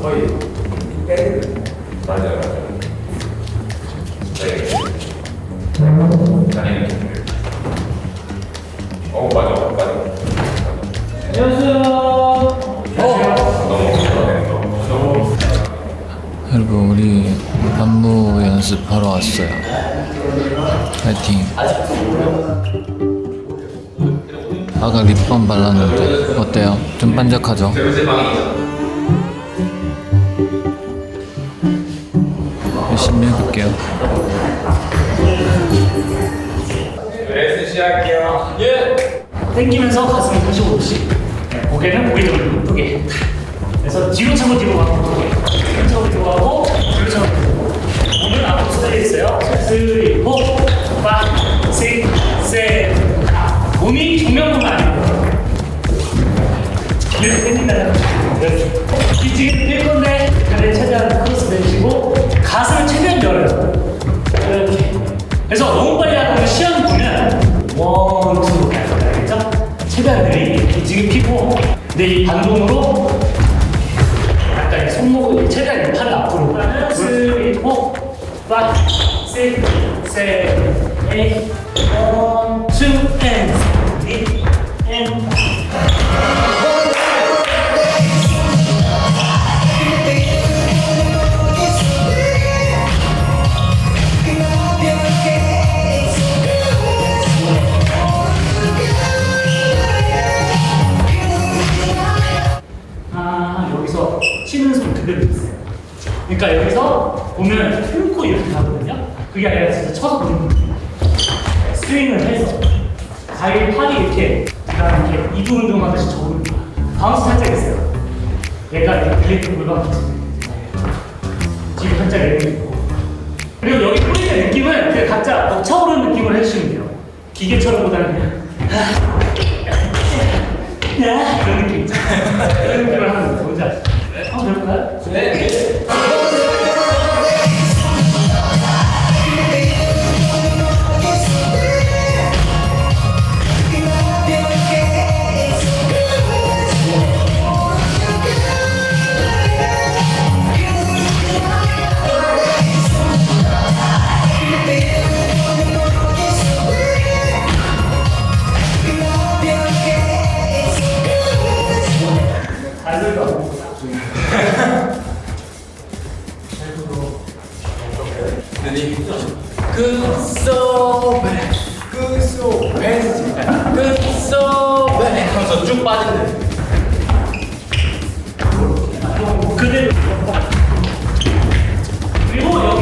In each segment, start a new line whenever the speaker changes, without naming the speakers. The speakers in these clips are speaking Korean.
거의 때리거든요.
맞아요. 네. 다니는 길. 맞아.
안녕하세요.
너무
여러분 우리 안무 연습하러 왔어요. 파이팅. 아까 립밤 발랐는데 어때요? 좀 반짝하죠? 열심히 해볼게요.
레슨 시작할게요.
예. 당기면서 가슴을 45도씩. 고개는 고개적으로 높게. 그래서 뒤로 차고 뒤로 가고 뒤로 차고 뒤로 가고 뒤로 차고 뒤로 가고. 몸은 앞으로 쏟아져 있어요. 3, 4, 5, 6, 7, 8. 몸이 정면으로 아니에요. 이렇게 당긴다는 거죠. 뒤지게 뺄 건데 다리를 최대한 크로스 내주시고 가슴을 최대한 열어요. 이렇게. 그래서 너무 빨리 하다가 시험 보면 원, 투 갈 거예요. 알겠죠? 최대한 느리게 뒤지게 피고 근데 이 반동으로 약간 손목을 최대한 팔을 앞으로 3, 4, 5, 6, 7, 8 1, 2, and 여기서 치는 손 그대로 있어요. 그러니까 여기서 보면 틀고 이렇게 하거든요. 그게 아니라 진짜 쳐서 부는 거예요. 스윙을 해서 자기 팔이 이렇게 이렇게 이두 운동하듯이 접는 거야. 바운스 살짝 있어요. 얘가 이렇게 블레이크 물방울 뒤로 살짝 내리고 그리고 여기 뿌리는 느낌은 그냥 각자 벅차오르는 느낌을 해주시면 돼요. 기계처럼 보다는 그냥 그런 느낌 있잖아요. 그런 느낌을 하는 거예요. 뭔지 아시죠? 한번 해볼까요? 네.
하면서 쭉 빠진대.
그대로 그리고 여기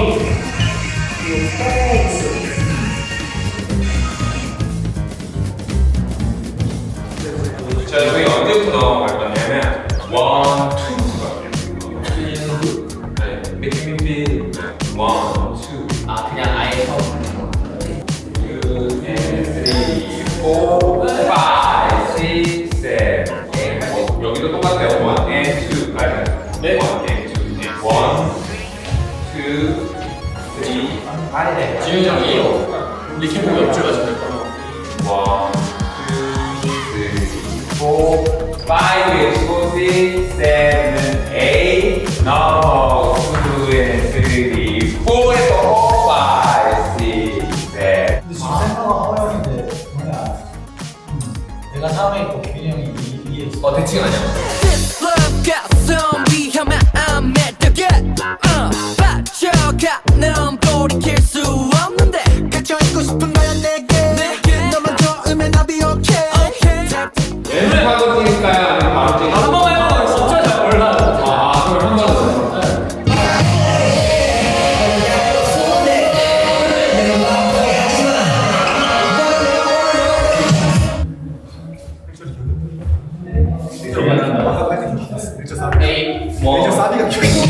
자, 저희 언제부터 갈 거냐면 1, 2가 네, 느낌이 1, 2
그냥 아예 처음.
2 and 3, 4, 5, 6, 7, 8 여기도 똑같아요. 1 and 2까지.
네.
1 and 2 1, 2, 3
아니네. 지훈이 형이 우리 캠프 옆줄 가지고 될 거야.
1, 2, 3, 4, 5, 6, 7, 8 No, 2 and 3, 4 5, 6, 7
근데 지금 센터가 허영인데 뭐냐? 내가 3에 있고 균이 형이 2에 있어.
대칭 아니야?
This love got some 위험한 안 맺어게 빠져가 넌 돌이킬 수 없는데 갇혀있고 싶은 거야 내게 너만 좋으면 I'll be okay
연습하고 찍을까요? 아니면 바로 찍을까요?
한 번만 해봐. 진짜 잘 몰라요.
그럼 한 번.
아까 할때 기억 났어. 1.4.
에이,
1.4B가 기억이 났어.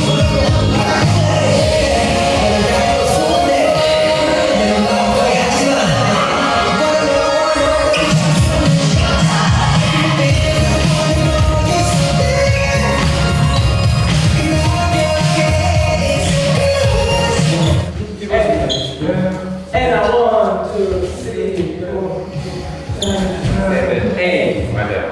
네, 맞아요.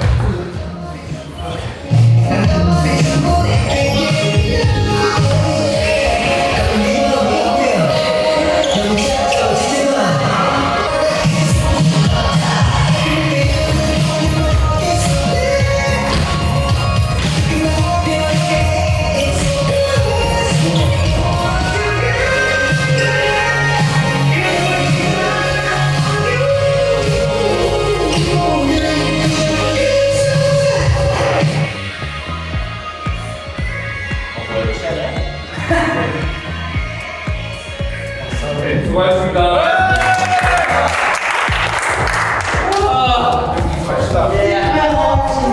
수고하셨습니다.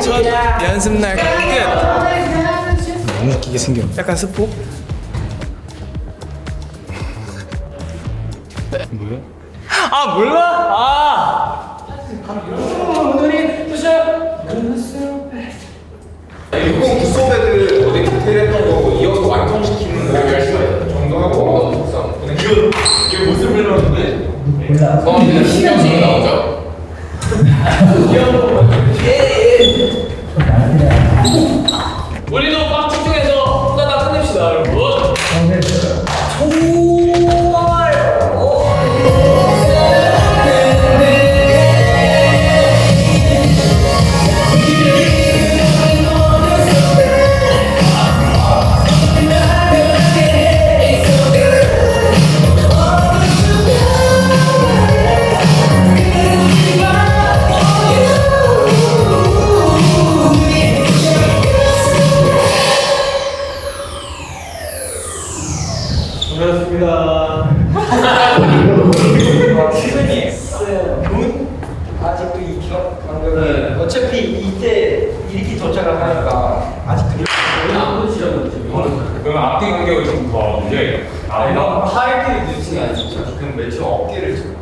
첫 연습날 끝.
너무 웃기게 생겨.
약간 스포?
뭐야?
아 몰라?
오늘이 투샷.
일본 구소배들 어디 디테일했던 거 이어서 완성시키는 거 열심히 정도하고 이거 무슨 멜로디인데?
몰라.
성원이는 신경쓰고 나오죠?
우리도 막 집중해서 후다닥 끝냅시다, 여러분.
아직도 이 기억 방금 어차피 이때 이렇게 도착을 하니까 아직도
그럼 앞뒤 간격을 좀 더 문제예요.
팔끼리 눈치가 아니죠. 그럼 매주 어깨를 좀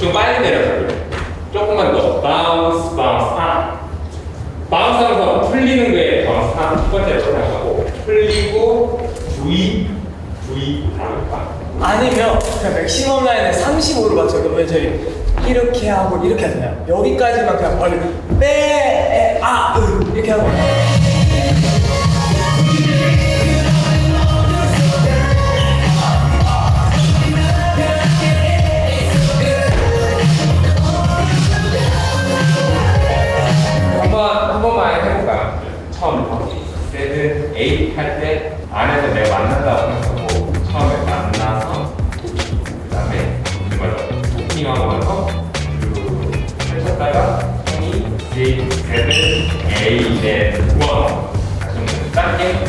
좀 빨리 내려서 그래. 조금만 더. 바운스, 바운스 하면서 풀리는 게 바운스 첫 번째로 생각하고, 풀리고, 주의, 다음과.
아니면 그냥 맥시멈 라인을 35로 맞춰. 그러면 저희 이렇게 하고 이렇게 하잖아요. 여기까지만 그냥 빨리 이렇게 하고.
한 번만 해볼까요? 처음부터. 7, 8 할 때 안에서 내가 만난다고 생각하고 처음에 만나서 그 다음에 토킹하고 나서 펼쳤다가 형이 6, 7, 8, 1 좀 짧게 8,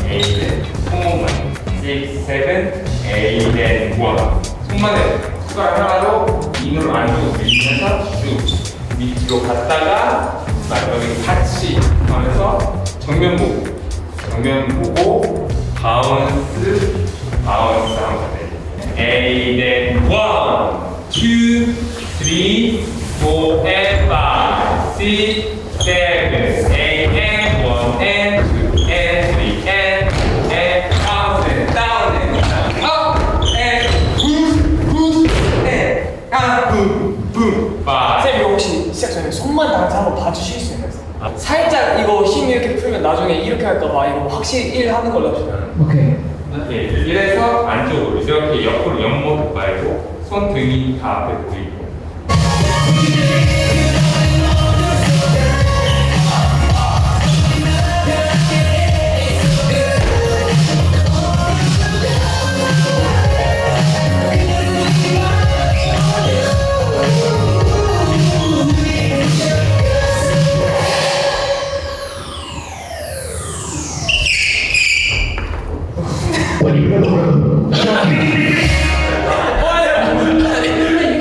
손목만 6, 7, 8, 1 손만에 숟가락 하나로 인으로 안으로 밀면서 쭉 밑으로 갔다가 마지막에 같이 하면서 정면 보고 바운스 하면 돼. 8 and 1, 2, 3, 4 and 5, 6, 7, 8 and 1 and 2 and 3 and bounce and down and down, up and boom and boom boom.
쌤 이거 혹시 시작 전에 손만 다 같이 한번 봐주실 수 있나요? 살짝 이거 힘 이렇게 풀면 나중에 이렇게 할까봐 이거 확실히 1 하는 걸로 합시다.
오케이.
예, 이래서 안쪽으로 이렇게 옆으로 옆모습 말고 손 등이 다 앞에 보이고.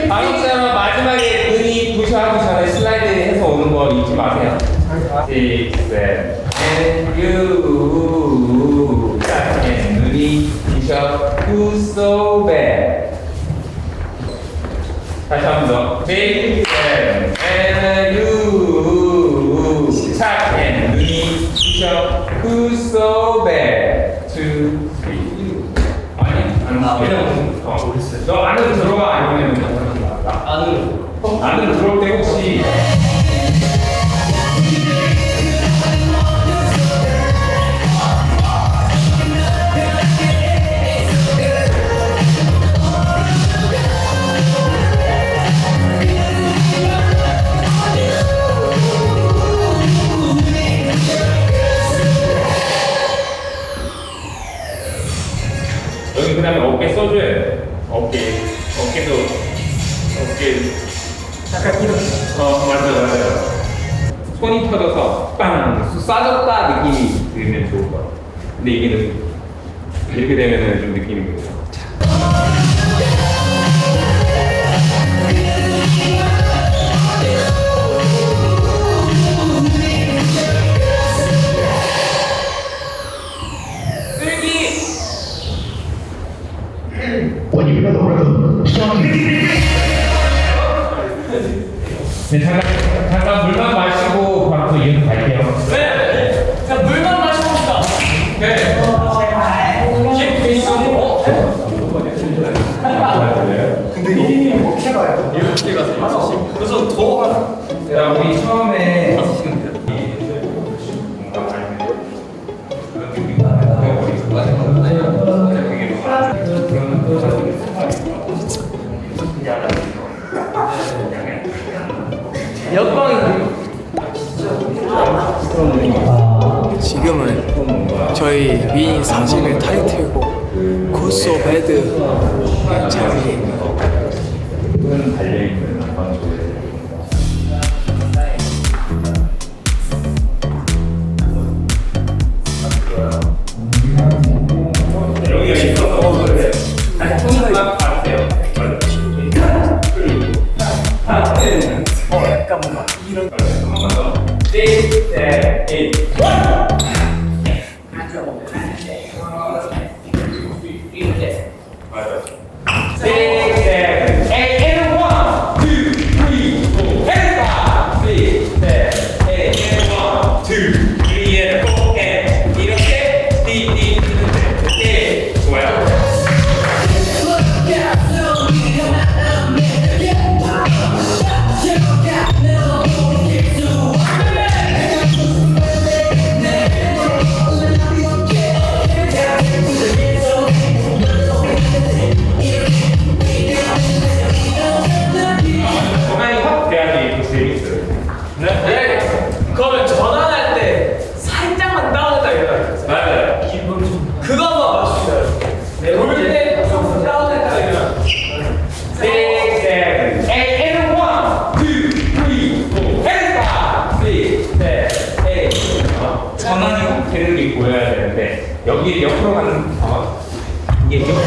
방금 사람 마지막에 눈이 부셔하기 전에 슬라이드 해서 오는 거 잊지 마세요. 6, 7, and you. 자, 눈이 부셔. Who's so bad? 다시 한 번 더. 6, 7, and you. 자, 눈이 부셔. Who's so bad? 2, 3. 너 안으로 들어가 아니면 안으로 들어올 때 혹시 여기 그 다음에 어깨 써줘야 돼. 어깨도
약간 이렇게.
맞아요. 손이 터져서 빵 쏴졌다 느낌이 들면 좋을 것 같아. 근데 이게 이렇게 되면은 좀 느낌이 그래요. 네, 잠깐 물만 마시고 바로 또 이어서 갈게요.
네. 자, 물만 마셔봅시다.
네.
그래서 더
자, 우리 처음에
지금은 저희 미인 4시의 타이틀곡 코스 오브 헤드 촬영입니다.
달려있는
약간 뭔가 이런 그러면 전환할 때 살짝만 다운했다 이러면
맞아요.
그거 한번 맞추세요. 네, 돌때 조금 다운했다 이러면
6, 7, 8, and 1, 2, 3, 4, and 5, 6, 7, 8. 전환이 되는 게 보여야 되는데 여기 옆으로 가는 이게 옆으로.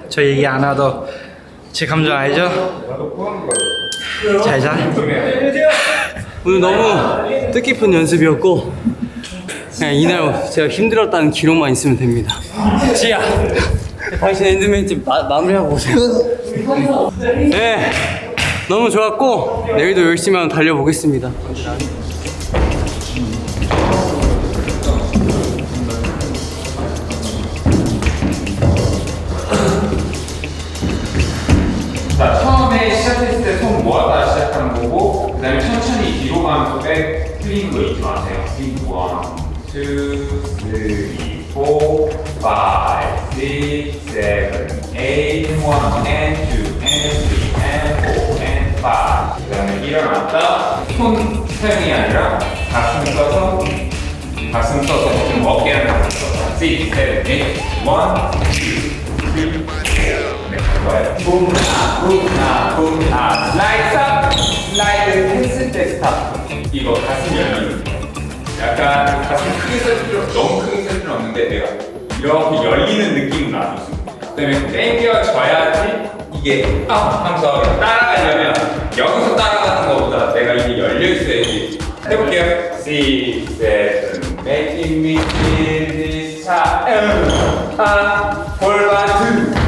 저 얘기 안 하도 제 감정 알죠? 잘 자. 오늘 너무 뜻깊은 연습이었고 그냥 이날 제가 힘들었다는 기록만 있으면 됩니다. 지야, 당신 엔드메이트 마무리하고 오세요. 네, 너무 좋았고 내일도 열심히 한번 달려보겠습니다.
자, 처음에 시작했을 때 손 모았다 시작하는 거고 그 다음에 천천히 뒤로 가면서 백 풀리는 거 잊지 마세요. 1, 2, 3, 4, 5, 6, 7, 8, 1 and 2 and 3 and 4 and 5. 그 다음에 일어났다 손 사용이 아니라 가슴 써서 지금 어깨랑 가슴 써서 6, 7, 8, 1, 2, 3, 4 boom up, lights up, 슬라이드 했을 때 스탑. 이거 가슴 열리는 거. 약간 가슴 크게 쓸 필요, 너무 크게 쓸 필요 없는데 내가 이렇게 열리는 느낌은 놔줬습니다. 그다음에 당겨져야지 이게 하면서 따라가려면 여기서 따라가는 것보다 내가 이게 열려 있어야지. 해볼게요. 6, 7, making me feel this time. 골반 2.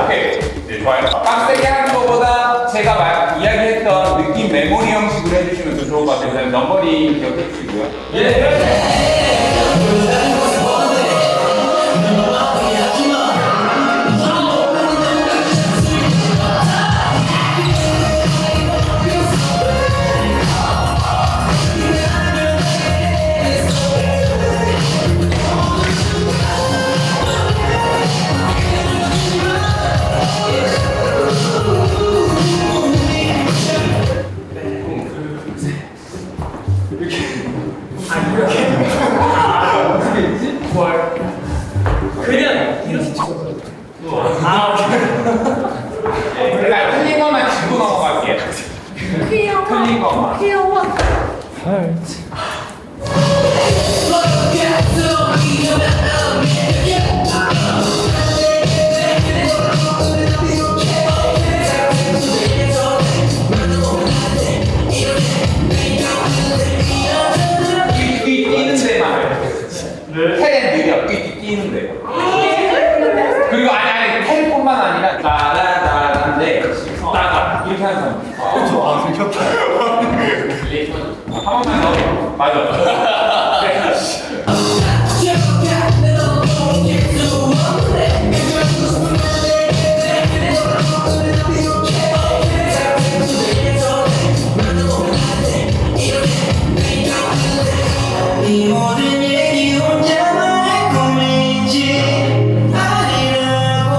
오케이. 네, 좋아요. 빡세게 하는 것보다 제가 이야기했던 넘버링 기억해 주시고요.
그냥 이렇게 찍어서. 아,
그러니까 틀린 것만 짚고 넘어갈게요. 틀린 것만. 뛰는 데만. 테레 느려. 뛰는 데. 그리고 아니 텔뿐만 아니라 따라따라인데 따라 이렇게 하는 사람.
아, 들켰다.
한 번만 더. 맞아.
이 모든 얘기 혼자만의 꿈인지 아니라고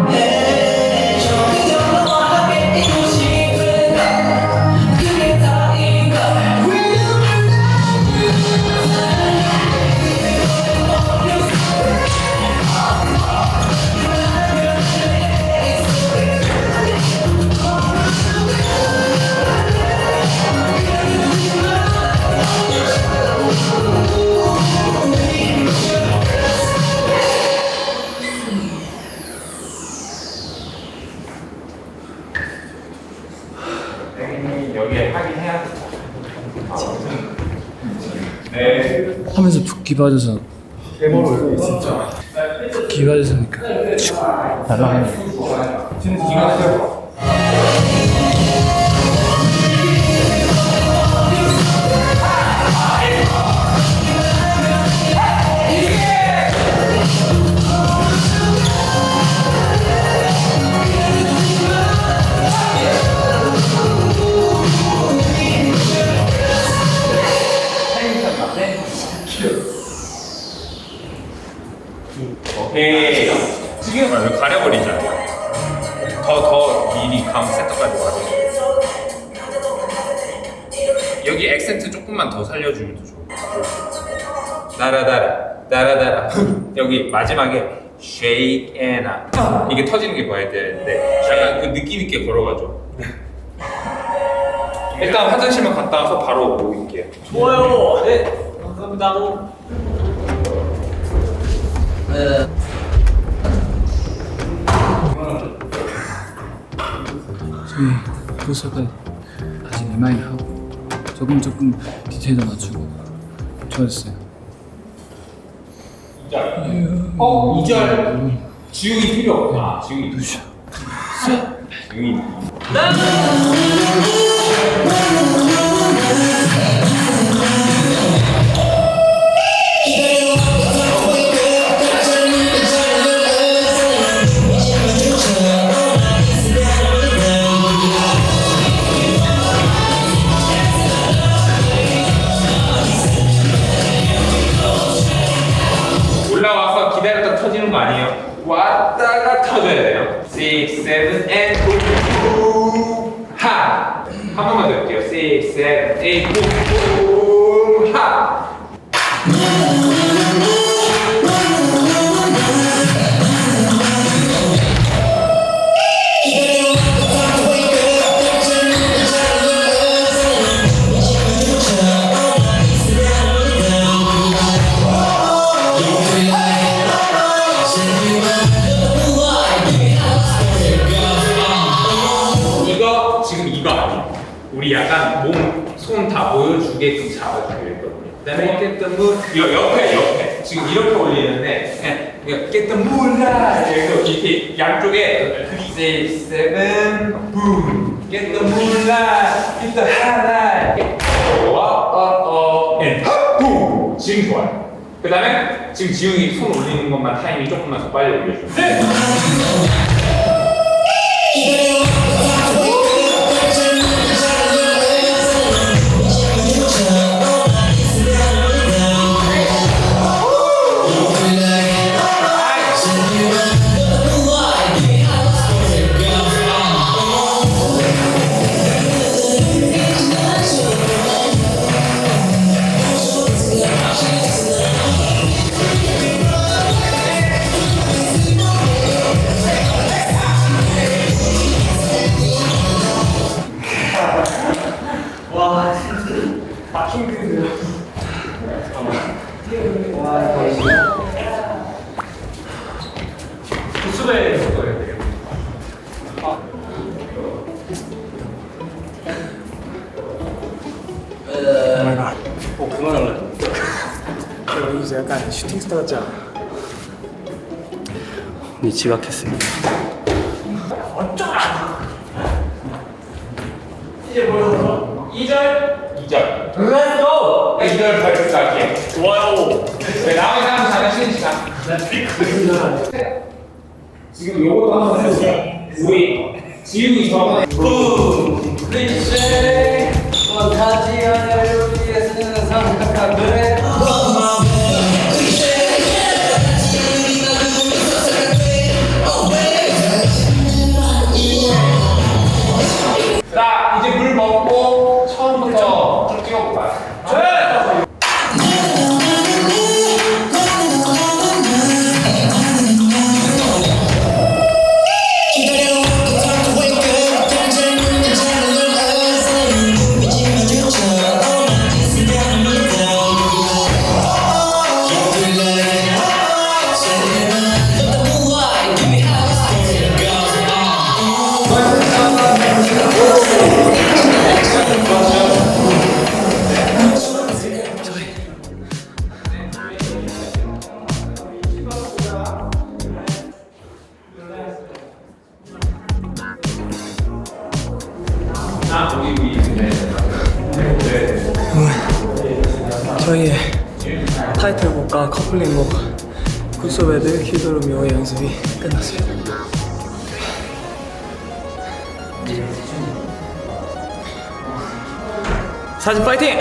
해줘. 그저 너와 함께 있고 싶은 그게 다인가.
선생님이 여기에 하긴 해야 돼. 네.
하면서 붓기 받아서 붓기 받으니까 날아가는
오케이. 지금 왜 가려버리잖아요. 더 미리 다음 센터까지 가려. 여기 액센트 조금만 더 살려주면 더 좋을 것 같아요. 따라따라. 여기 마지막에 shake and up. 이게 터지는 게 보여야 되는데 약간 그 느낌 있게 걸어가죠. 일단 화장실만 갔다 와서 바로 모일게요.
좋아요. 네, 감사합니다.
저희 보석을 다시 리마인드하고 조금 디테일도 맞추고 좋았어요.
2절 지웅이 필요 없구나. 지웅이 지웅이 올라와서 기다렸다 터지는 거 아니에요? 왔다가 터져야 돼요. 6, 7, and boom, 하. 한 번만 더 할게요. 6, 7, 8, boom, 하. 이거 아니에요. 우리 약간 몸, 손 다 보여주게끔 잡아주기로 했거든요. 그다음에 깨끗한 물, 옆에 지금 이렇게 올리는데 그냥 깨끗한 물라 이렇게 양쪽에 6, 7, boom Get the moonlight, get the highlight. 앤 지금 좋아요. 그 다음에 지금 지웅이 손 올리는 것만 타이밍 조금만 더 빨리 올려줘요.
수배
여기서 약간 슈팅 스타 같지 않아?
네 지각했습니다.
이제 뭐야?
2절. Let's go. 2절 발표 할게요.
좋아요.
네, 나머지 사람 잠깐 쉬는 시간. 지금 요것도 한번 해보세요. 우리 지웅이 저번에
가지 않을 위해서는 생각한 그래.
자 이제 물 먹고 처음부터 좀 찍어볼까요?
저희의 타이틀곡과 커플링곡 굿소베드 키드로미오의 연습이 끝났습니다. 사진 파이팅!